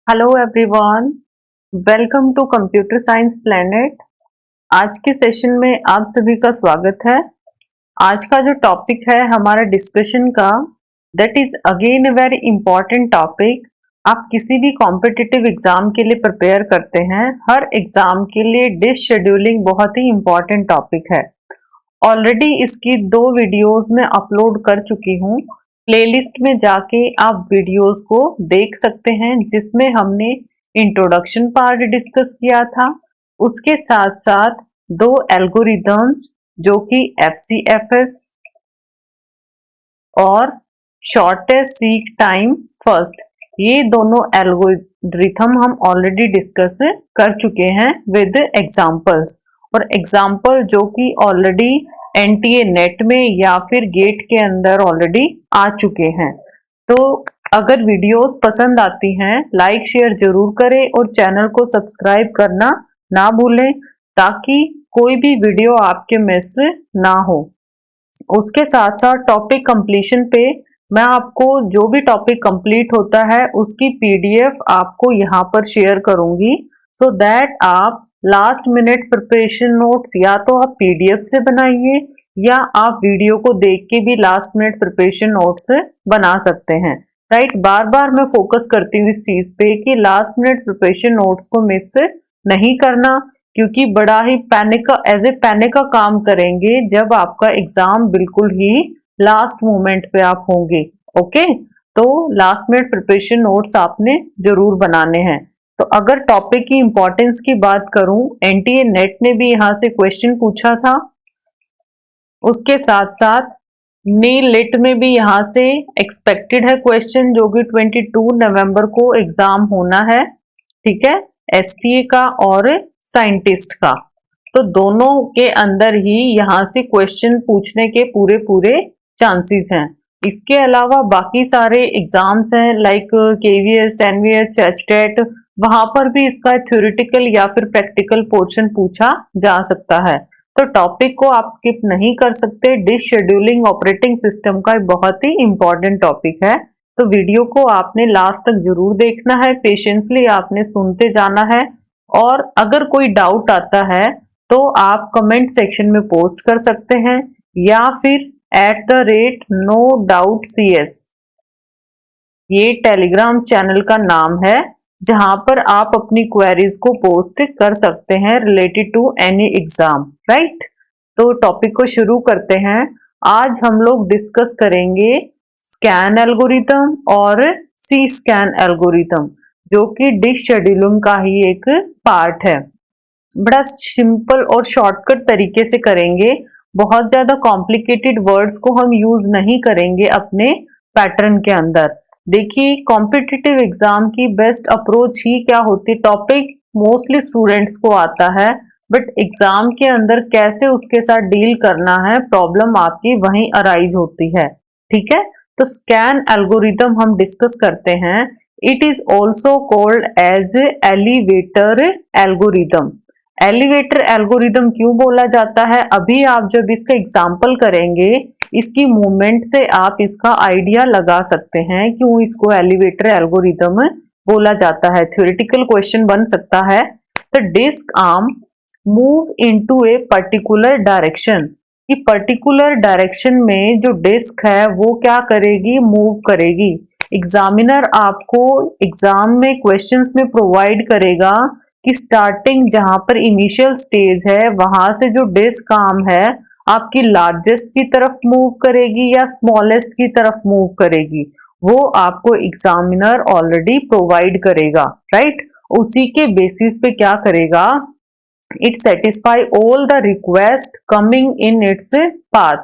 Hello everyone, welcome to computer science planet. आज के session में आप सभी का स्वागत है। आज का जो टॉपिक है हमारा डिस्कशन का, that is again a very important topic. आप किसी भी कॉम्पिटिटिव एग्जाम के लिए प्रिपेयर करते हैं, हर एग्जाम के लिए डिश शेड्यूलिंग बहुत ही इंपॉर्टेंट टॉपिक है। ऑलरेडी इसकी 2 वीडियोस में अपलोड कर चुकी हूँ। प्लेलिस्ट में जाके आप वीडियोस को देख सकते हैं, जिसमें हमने इंट्रोडक्शन पार्ट डिस्कस किया था। उसके साथ साथ 2 एल्गोरिदम्स जो कि FCFS और शॉर्टेस्ट सीक टाइम फर्स्ट, ये दोनों एल्गोरिथम हम ऑलरेडी डिस्कस कर चुके हैं विद एग्जांपल्स। और एग्जाम्पल जो कि ऑलरेडी NTA नेट में या फिर गेट के अंदर ऑलरेडी आ चुके हैं। तो अगर वीडियोस पसंद आती हैं, लाइक शेयर जरूर करें और चैनल को सब्सक्राइब करना ना भूलें, ताकि कोई भी वीडियो आपके मिस ना हो। उसके साथ साथ टॉपिक कंप्लीशन पे मैं आपको जो भी टॉपिक कंप्लीट होता है उसकी PDF आपको यहाँ पर शेयर करूंगी, सो दैट आप लास्ट मिनट प्रिपरेशन नोट्स या तो आप PDF से बनाइए या आप वीडियो को देख के भी लास्ट मिनट प्रिपरेशन नोट्स बना सकते हैं। राइट, बार बार मैं फोकस करती हूँ इस चीज पे कि लास्ट मिनट प्रिपरेशन नोट्स को मिस नहीं करना, क्योंकि बड़ा ही पैनिक का एज ए पैनिक का काम करेंगे जब आपका एग्जाम बिल्कुल ही लास्ट मोमेंट पे आप होंगे। ओके, तो लास्ट मिनट प्रिपरेशन नोट्स आपने जरूर बनाने हैं। तो अगर टॉपिक की इंपॉर्टेंस की बात करूं, NTA नेट ने भी यहां से क्वेश्चन पूछा था। उसके साथ साथ नीट में भी यहां से एक्सपेक्टेड है क्वेश्चन, जो कि 22 नवंबर को एग्जाम होना है। ठीक है, STA का और साइंटिस्ट का। तो दोनों के अंदर ही यहां से क्वेश्चन पूछने के पूरे पूरे चांसेस हैं। इसके अलावा बाकी सारे एग्जाम्स हैं लाइक KVS, NVS, HTET, वहां पर भी इसका थ्योरेटिकल या फिर प्रैक्टिकल पोर्शन पूछा जा सकता है। तो टॉपिक को आप स्किप नहीं कर सकते। डिश शेड्यूलिंग ऑपरेटिंग सिस्टम का बहुत ही इंपॉर्टेंट टॉपिक है। तो वीडियो को आपने लास्ट तक जरूर देखना है, पेशेंसली आपने सुनते जाना है। और अगर कोई डाउट आता है तो आप कमेंट सेक्शन में पोस्ट कर सकते हैं, या फिर @NoDoubtCS, ये टेलीग्राम चैनल का नाम है, जहां पर आप अपनी क्वेरीज को पोस्ट कर सकते हैं related to any exam. Right, तो टॉपिक को शुरू करते हैं। आज हम लोग डिस्कस करेंगे स्कैन एल्गोरिथम और सी स्कैन एल्गोरिथम, जो कि डिश शेड्यूलिंग का ही एक पार्ट है। बड़ा सिंपल और शॉर्टकट तरीके से करेंगे, बहुत ज्यादा कॉम्प्लिकेटेड वर्ड्स को हम यूज नहीं करेंगे अपने पैटर्न के अंदर। देखिए, कॉम्पिटिटिव एग्जाम की बेस्ट अप्रोच ही क्या होती है, टॉपिक मोस्टली स्टूडेंट्स को आता है, बट एग्जाम के अंदर कैसे उसके साथ डील करना है, प्रॉब्लम आपकी वहीं अराइज होती है। ठीक है, तो स्कैन एल्गोरिथम हम डिस्कस करते हैं। It is also called as elevator algorithm. Elevator algorithm क्यों बोला जाता है, अभी आप जब इसका एग्जाम्पल करेंगे, इसकी मूवमेंट से आप इसका आइडिया लगा सकते हैं क्यों इसको एलिवेटर एल्गोरिथम बोला जाता है। थ्योरेटिकल क्वेश्चन बन सकता है। The disk arm move into a particular direction, कि पर्टिकुलर डायरेक्शन में जो डिस्क है वो क्या करेगी, मूव करेगी। एग्जामिनर आपको एग्जाम में क्वेश्चंस में प्रोवाइड करेगा कि स्टार्टिंग जहां पर इनिशियल स्टेज है, वहां से जो डिस्क आर्म है आपकी लार्जेस्ट की तरफ मूव करेगी या स्मॉलेस्ट की तरफ मूव करेगी, वो आपको एग्जामिनर ऑलरेडी प्रोवाइड करेगा। राइट, उसी के बेसिस पे क्या करेगा, it satisfy all the request coming in its path.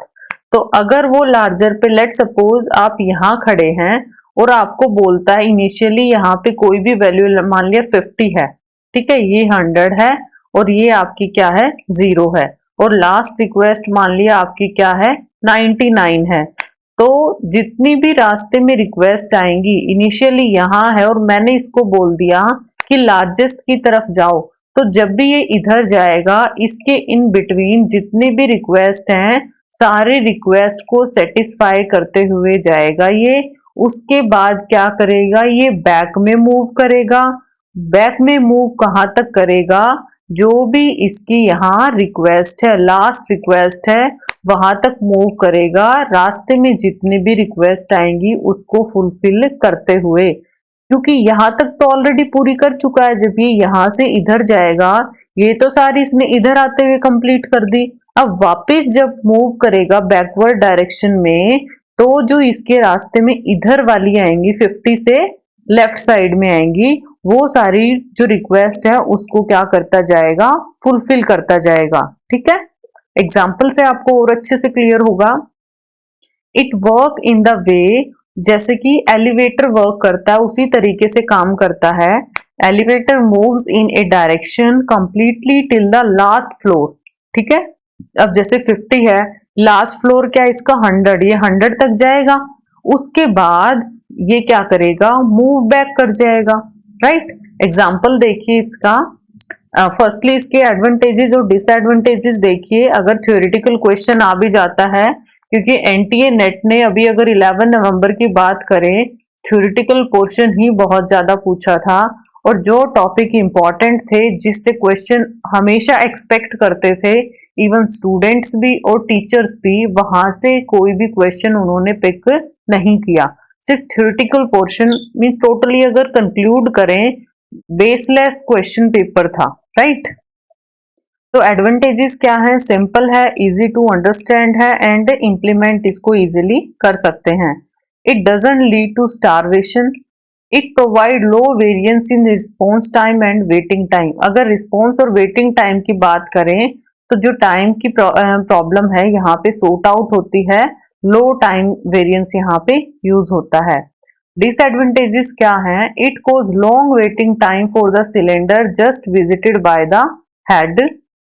तो अगर वो लार्जर पे, लेट सपोज आप यहाँ खड़े हैं और आपको बोलता है इनिशियली यहाँ पे कोई भी वैल्यू मान लिया 50 है, ठीक है, ये 100 है और ये आपकी क्या है, 0 है, और लास्ट रिक्वेस्ट मान लिया आपकी क्या है, 99 है। तो जितनी भी रास्ते में रिक्वेस्ट आएंगी, इनिशियली यहाँ है और मैंने इसको बोल दिया कि लार्जेस्ट की तरफ जाओ, तो जब भी ये इधर जाएगा, इसके इन बिटवीन जितने भी रिक्वेस्ट हैं, सारे रिक्वेस्ट को सेटिस्फाई करते हुए जाएगा ये, उसके बाद क्या करेगा, ये बैक में मूव करेगा। बैक में मूव कहाँ तक करेगा, जो भी इसकी यहाँ रिक्वेस्ट है, लास्ट रिक्वेस्ट है, वहां तक मूव करेगा। रास्ते में जितनी भी रिक्वेस्ट आएंगी उसको फुलफिल करते हुए, क्योंकि यहाँ तक तो ऑलरेडी पूरी कर चुका है। जब ये यहाँ से इधर जाएगा, ये तो सारी इसने इधर आते हुए कंप्लीट कर दी। अब वापस जब मूव करेगा बैकवर्ड डायरेक्शन में, तो जो इसके रास्ते में इधर वाली आएंगी 50 से लेफ्ट साइड में आएंगी, वो सारी जो रिक्वेस्ट है उसको क्या करता जाएगा, फुलफिल करता जाएगा। ठीक है, एग्जाम्पल से आपको और अच्छे से क्लियर होगा। It work in the way, जैसे कि एलिवेटर वर्क करता है उसी तरीके से काम करता है। Elevator moves in A direction completely till the last floor. ठीक है, अब जैसे 50 है, लास्ट फ्लोर क्या इसका 100, ये 100 तक जाएगा। उसके बाद ये क्या करेगा, मूव बैक कर जाएगा। राइट, एग्जाम्पल देखिए इसका। फर्स्टली इसके एडवांटेजेस और डिसएडवांटेजेस देखिए। अगर थ्योरेटिकल क्वेश्चन आ भी जाता है, क्योंकि एनटीए नेट ने अभी अगर 11 नवंबर की बात करें, थ्योरेटिकल पोर्शन ही बहुत ज्यादा पूछा था, और जो टॉपिक इंपॉर्टेंट थे, जिससे क्वेश्चन हमेशा एक्सपेक्ट करते थे, इवन स्टूडेंट्स भी और टीचर्स भी, वहां से कोई भी क्वेश्चन उन्होंने पिक नहीं किया। सिर्फ थ्योरेटिकल पोर्शन में टोटली अगर कंक्लूड करें, बेसलेस क्वेश्चन पेपर था। राइट, तो एडवांटेजेस क्या है, सिंपल है, इजी टू अंडरस्टैंड है, एंड इम्प्लीमेंट इसको इजीली कर सकते हैं। It doesn't lead to starvation. It provide low variance in response time and waiting time. अगर रिस्पॉन्स और वेटिंग टाइम की बात करें, तो जो टाइम की प्रॉब्लम है यहाँ पे सॉर्ट आउट होती है, लो टाइम वेरिएंस यहाँ पे यूज होता है। डिसएडवांटेजेस क्या है, it cause long waiting time for the cylinder just visited by the head.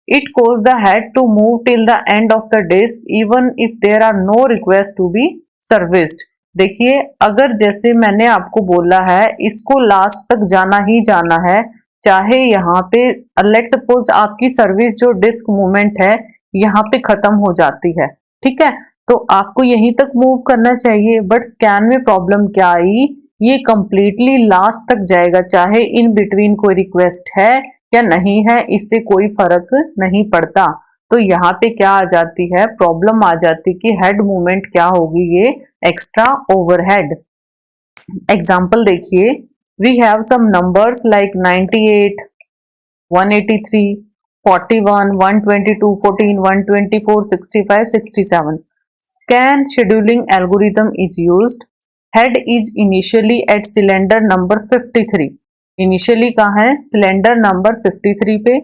It cause the head to move till the end of the disk even if there are no request to be serviced. देखिए, अगर जैसे मैंने आपको बोला है, इसको last तक जाना ही जाना है, चाहे यहाँ पे लेट सपोज आपकी सर्विस जो डिस्क मूवमेंट है यहाँ पे खत्म हो जाती है। ठीक है, तो आपको यहीं तक मूव करना चाहिए, बट स्कैन में प्रॉब्लम क्या आई, ये कंप्लीटली लास्ट तक जाएगा, चाहे इन बिटवीन कोई रिक्वेस्ट है या नहीं है, इससे कोई फर्क नहीं पड़ता। तो यहाँ पे क्या आ जाती है, प्रॉब्लम आ जाती कि हेड मूवमेंट क्या होगी, ये एक्स्ट्रा ओवरहेड। एग्जाम्पल देखिए, we have some numbers like 98, 183, 41, 122, 14, 124, 65, 67. Scan scheduling algorithm is used. Head is initially at cylinder number 53. Initially कहाँ है, सिलेंडर नंबर 53 पे।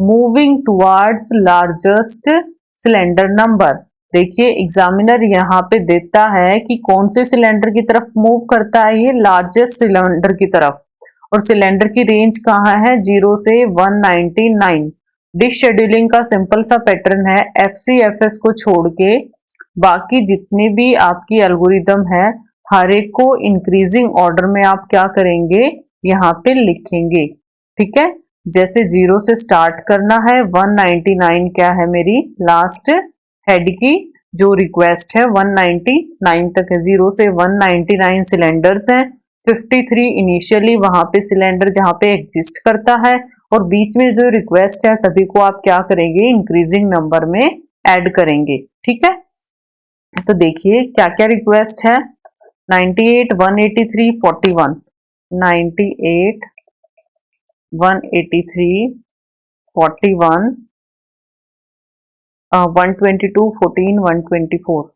Moving towards largest cylinder number. देखिए, एग्जामिनर यहाँ पे देता है कि कौन से सिलेंडर की तरफ मूव करता है, ये लार्जेस्ट सिलेंडर की तरफ, और सिलेंडर की रेंज कहाँ है, 0 से 199। डिश शेड्यूलिंग का सिंपल सा पैटर्न है, FCFS को छोड़ के बाकी जितने भी आपकी एल्गोरिदम है, हर एक को इंक्रीजिंग ऑर्डर में आप क्या करेंगे, यहाँ पे लिखेंगे। ठीक है, जैसे 0 से स्टार्ट करना है, 199 क्या है मेरी लास्ट हेड की जो रिक्वेस्ट है, 199 तक है। 0 से 199 सिलेंडर्स हैं, 53 इनिशियली वहां पे सिलेंडर जहां पे एग्जिस्ट करता है, और बीच में जो रिक्वेस्ट है सभी को आप क्या करेंगे, इंक्रीजिंग नंबर में ऐड करेंगे। ठीक है, तो देखिए क्या क्या रिक्वेस्ट है, 98, 183, 41, 98, 183, 41, 122, 14, 124,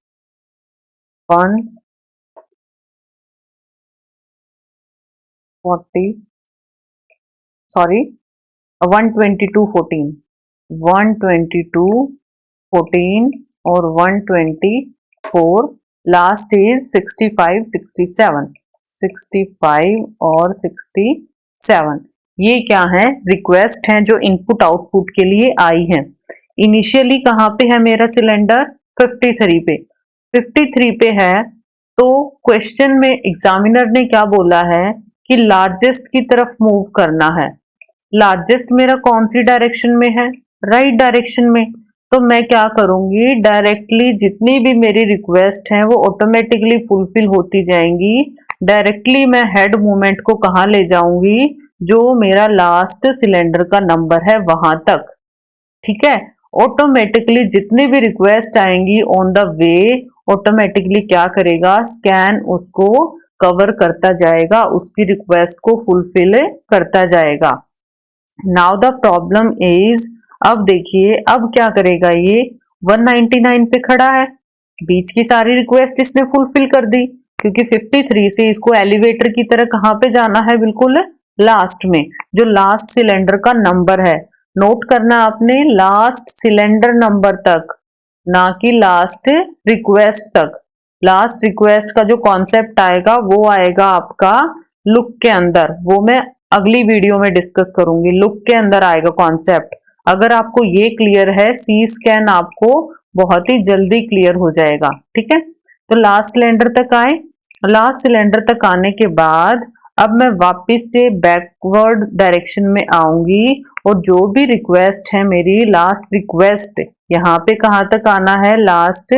122, 14, 122, 14 और 124, लास्ट इज 65, 67, 65 और 67। ये क्या है, रिक्वेस्ट हैं जो इनपुट आउटपुट के लिए आई है। इनिशियली कहाँ पे है मेरा सिलेंडर, 53 पे, 53 पे है। तो क्वेश्चन में एग्जामिनर ने क्या बोला है कि लार्जेस्ट की तरफ मूव करना है। लार्जेस्ट मेरा कौन सी डायरेक्शन में है, राइट डायरेक्शन में। तो मैं क्या करूंगी, डायरेक्टली जितनी भी मेरी रिक्वेस्ट हैं वो ऑटोमेटिकली फुलफिल होती जाएंगी। डायरेक्टली मैं हेड मूवमेंट को कहाँ ले जाऊंगी, जो मेरा लास्ट सिलेंडर का नंबर है वहां तक। ठीक है, ऑटोमेटिकली जितनी भी रिक्वेस्ट आएंगी ऑन द वे, ऑटोमेटिकली क्या करेगा, स्कैन उसको कवर करता जाएगा, उसकी रिक्वेस्ट को फुलफिल करता जाएगा। नाउ द प्रॉब्लम इज, अब देखिए अब क्या करेगा ये, 199 पे खड़ा है, बीच की सारी रिक्वेस्ट इसने फुलफिल कर दी, क्योंकि 53 से इसको एलिवेटर की तरह कहां पे जाना है, बिल्कुल लास्ट में, जो लास्ट सिलेंडर का नंबर है। नोट करना आपने, लास्ट सिलेंडर नंबर तक, ना कि लास्ट रिक्वेस्ट तक। लास्ट रिक्वेस्ट का जो कॉन्सेप्ट आएगा वो आएगा आपका लुक के अंदर, वो मैं अगली वीडियो में डिस्कस करूंगी। लुक के अंदर आएगा कॉन्सेप्ट। अगर आपको ये क्लियर है, सी स्कैन आपको बहुत ही जल्दी क्लियर हो जाएगा। ठीक है, तो लास्ट सिलेंडर तक आए, लास्ट सिलेंडर तक आने के बाद अब मैं वापस से बैकवर्ड डायरेक्शन में आऊंगी, और जो भी रिक्वेस्ट है मेरी, लास्ट रिक्वेस्ट, यहाँ पे कहाँ तक आना है, लास्ट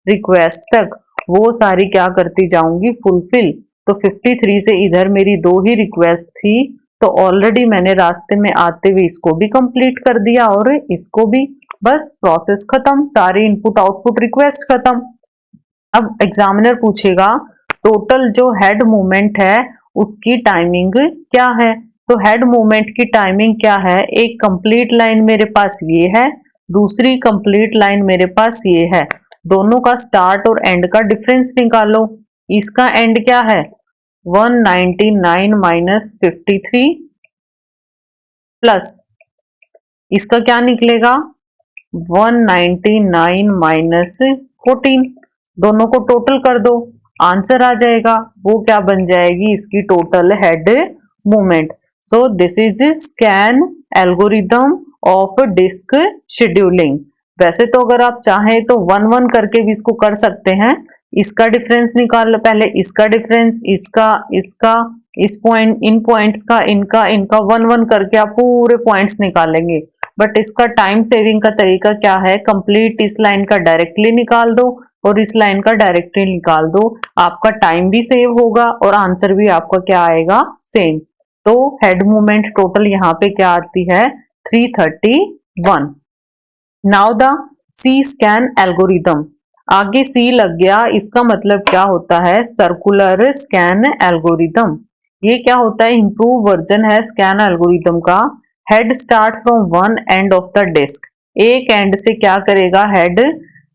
रिक्वेस्ट तक, वो सारी क्या करती जाऊंगी, फुलफिल। तो 53 से इधर मेरी 2 ही रिक्वेस्ट थी, तो ऑलरेडी मैंने रास्ते में आते हुए इसको भी कंप्लीट कर दिया और इसको भी, बस प्रोसेस खत्म, सारी इनपुट आउटपुट रिक्वेस्ट खत्म। अब एग्जामिनर पूछेगा टोटल जो हेड मूवमेंट है उसकी टाइमिंग क्या है। तो हेड मूवमेंट की टाइमिंग क्या है, एक कंप्लीट लाइन मेरे पास ये है, दूसरी कंप्लीट लाइन मेरे पास ये है, दोनों का स्टार्ट और एंड का डिफरेंस निकालो। इसका एंड क्या है, 199 माइनस 53 प्लस इसका क्या निकलेगा, 199 माइनस 14, दोनों को टोटल कर दो, आंसर आ जाएगा। वो क्या बन जाएगी, इसकी total head movement. So this is scan algorithm of disk scheduling. वैसे तो अगर आप चाहें तो 1-1 करके भी इसको कर सकते हैं। इसका डिफरेंस निकाल लो पहले, इसका डिफरेंस, इसका इस पॉइंट, इन पॉइंट्स का, इनका 1-1 करके आप पूरे पॉइंट्स निकालेंगे। बट इसका टाइम सेविंग का तरीका क्या है, कंप्लीट इस लाइन का डायरेक्टली निकाल दो और इस लाइन का डायरेक्टली निकाल दो, आपका टाइम भी सेव होगा और आंसर भी आपका क्या आएगा, सेम। तो हेड मूवमेंट टोटल यहाँ पे क्या आती है, 331। Now the C scan algorithm, आगे सी लग गया, इसका मतलब क्या होता है, सर्कुलर स्कैन एल्गोरिदम। ये क्या होता है, इंप्रूव वर्जन है स्कैन एल्गोरिदम का। Head start from one end of the disk, एक एंड से क्या करेगा, हेड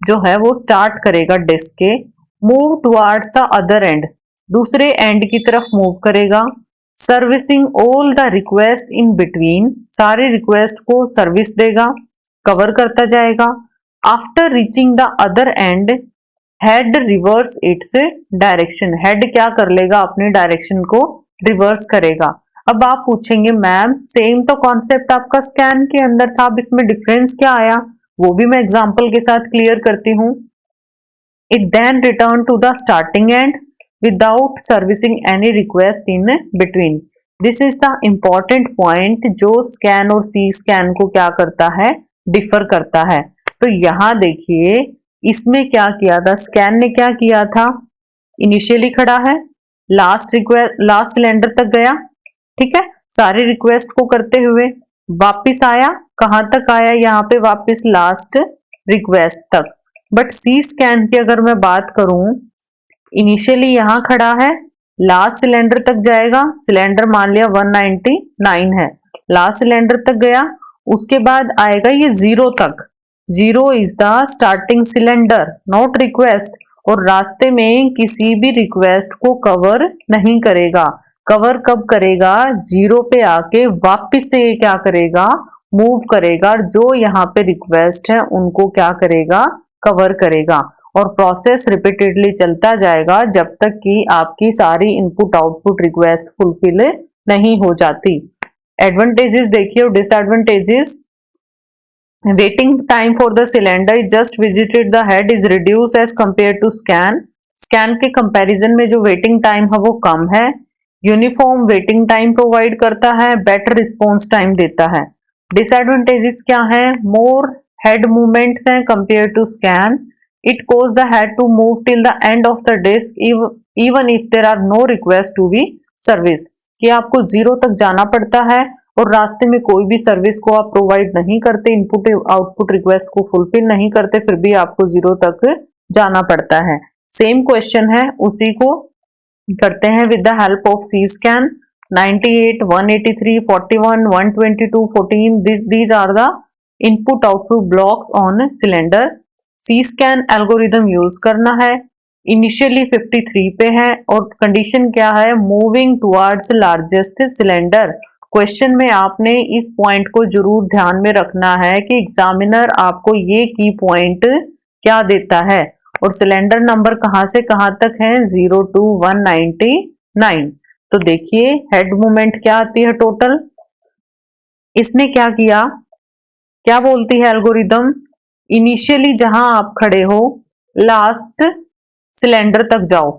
जो है वो स्टार्ट करेगा डिस्क के, move towards the other and, दूसरे एंड की तरफ मूव करेगा, servicing all the request in between, सारे रिक्वेस्ट को सर्विस देगा, कवर करता जाएगा। After reaching the other and, head reverse its direction, head क्या कर लेगा, अपनी डायरेक्शन को रिवर्स करेगा। अब आप पूछेंगे मैम सेम तो कॉन्सेप्ट आपका स्कैन के अंदर था, अब इसमें डिफरेंस क्या आया, वो भी मैं एग्जांपल के साथ क्लियर करती हूँ। It then return to the starting end without servicing any request in between. This is the important point जो स्कैन और सी स्कैन को क्या करता है, डिफर करता है। तो यहां देखिए इसमें क्या किया था, स्कैन ने क्या किया था, इनिशियली खड़ा है, लास्ट सिलेंडर तक गया, ठीक है, सारी रिक्वेस्ट को करते हुए वापिस आया, कहां तक आया, यहाँ पे वापिस लास्ट रिक्वेस्ट तक। बट सी स्कैन की अगर मैं बात करूं, इनिशियली यहां खड़ा है, लास्ट सिलेंडर तक जाएगा, सिलेंडर मान लिया 199 है, लास्ट सिलेंडर तक गया, उसके बाद आएगा ये 0 तक, 0 is the starting cylinder not request, और रास्ते में किसी भी रिक्वेस्ट को कवर नहीं करेगा। कवर कब करेगा, 0 पे आके वापिस से ये क्या करेगा, मूव करेगा, जो यहाँ पे रिक्वेस्ट है उनको क्या करेगा, कवर करेगा। और प्रोसेस रिपीटेडली चलता जाएगा जब तक कि आपकी सारी इनपुट आउटपुट रिक्वेस्ट फुलफिल नहीं हो जाती। एडवांटेजेस देखिए और disadvantages. Waiting time for the cylinder just visited the head is reduce as compare to scan. Scan के कंपैरिजन में जो वेटिंग टाइम है वो कम है। यूनिफॉर्म वेटिंग टाइम प्रोवाइड करता है, बेटर रिस्पॉन्स टाइम देता है। डिसएडवांटेजेस क्या है, मोर हेड मूवमेंट्स हैं compare to scan. It cause the head to move till the end of the disk even if there are no request to be service, कि आपको 0 तक जाना पड़ता है और रास्ते में कोई भी सर्विस को आप प्रोवाइड नहीं करते, इनपुट आउटपुट रिक्वेस्ट को फुलफिल नहीं करते, फिर भी आपको 0 तक जाना पड़ता है। सेम क्वेश्चन है, उसी को करते हैं with the help of C scan. 98, 183, 41, 122, 14 these are the input output blocks on cylinder। C scan algorithm use करना है। इनिशियली 53 पे है और कंडीशन क्या है, moving towards largest cylinder. Question में आपने इस पॉइंट को जरूर ध्यान में रखना है कि एग्जामिनर आपको ये की पॉइंट क्या देता है और सिलेंडर नंबर कहां से कहां तक है, 0 to 199। तो देखिए हेड मूवमेंट क्या आती है टोटल। इसने क्या किया, क्या बोलती है एल्गोरिदम, इनिशियली जहां आप खड़े हो लास्ट सिलेंडर तक जाओ।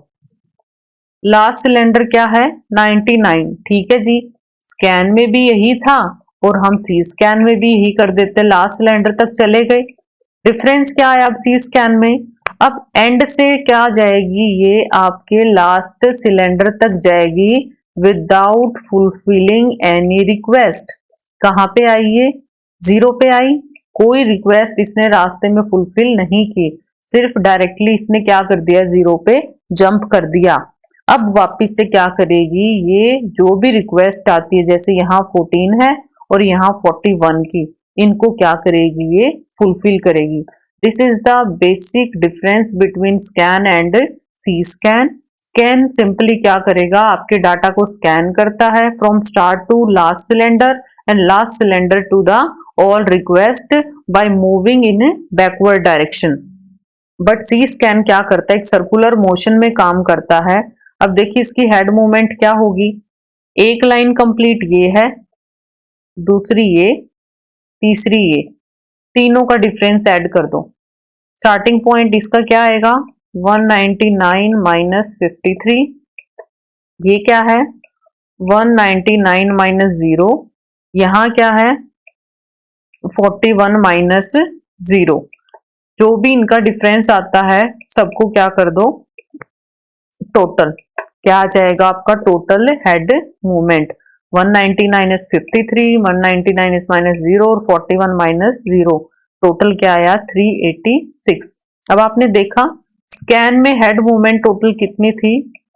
लास्ट सिलेंडर क्या है, 99, ठीक है जी। स्कैन में भी यही था और हम सी स्कैन में भी यही कर देते, लास्ट सिलेंडर तक चले गए। डिफरेंस क्या है अब सी स्कैन में, अब एंड से क्या जाएगी, ये आपके लास्ट सिलेंडर तक जाएगी विदाउट फुलफिलिंग एनी रिक्वेस्ट। कहां पे आई ये, 0 पे आई, कोई रिक्वेस्ट इसने रास्ते में फुलफिल नहीं की, सिर्फ डायरेक्टली इसने क्या कर दिया, 0 पे जंप कर दिया। अब वापिस से क्या करेगी, ये जो भी रिक्वेस्ट आती है, जैसे यहाँ 14 है और यहाँ 41 की, इनको क्या करेगी, ये फुलफिल करेगी। This is the basic difference between scan and C scan. Scan simply क्या करेगा, आपके डाटा को स्कैन करता है from start to last cylinder and last cylinder to the all request by moving in backward direction. But C scan क्या करता है, एक सर्कुलर मोशन में काम करता है। अब देखिए इसकी हेड मूवमेंट क्या होगी, एक लाइन कंप्लीट ये है, दूसरी ये, तीसरी ये, तीनों का डिफरेंस ऐड कर दो। स्टार्टिंग पॉइंट इसका क्या आएगा, 199 माइनस 53, ये क्या है 199 माइनस 0, यहां क्या है 41 माइनस 0। जो भी इनका डिफरेंस आता है सबको क्या कर दो टोटल, क्या आ जाएगा आपका total head movement, 199 is 53, 199 is minus 0 और 41 माइनस 0, टोटल क्या आया 386। अब आपने देखा स्कैन में हेड मूवमेंट टोटल कितनी थी,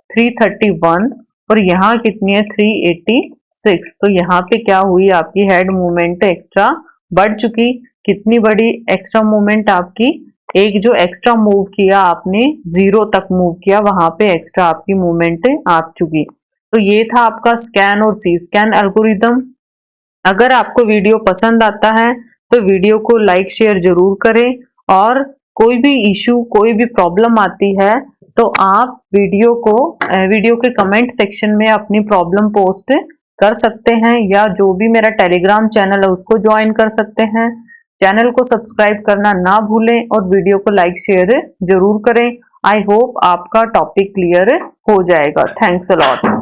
331 और यहाँ कितनी है 386। तो यहाँ पे क्या हुई आपकी हेड मूवमेंट एक्स्ट्रा बढ़ चुकी। कितनी बड़ी एक्स्ट्रा मूवमेंट आपकी, एक जो एक्स्ट्रा मूव किया आपने 0 तक मूव किया, वहां पे एक्स्ट्रा आपकी मूवमेंट आ चुकी। तो ये था आपका स्कैन और सी स्कैन एल्गोरिदम। अगर आपको वीडियो पसंद आता है तो वीडियो को लाइक शेयर जरूर करें और कोई भी इशू कोई भी प्रॉब्लम आती है तो आप वीडियो के कमेंट सेक्शन में अपनी प्रॉब्लम पोस्ट कर सकते हैं या जो भी मेरा टेलीग्राम चैनल है उसको ज्वाइन कर सकते हैं। चैनल को सब्सक्राइब करना ना भूलें और वीडियो को लाइक शेयर जरूर करें। आई होप आपका टॉपिक क्लियर हो जाएगा। Thanks a lot.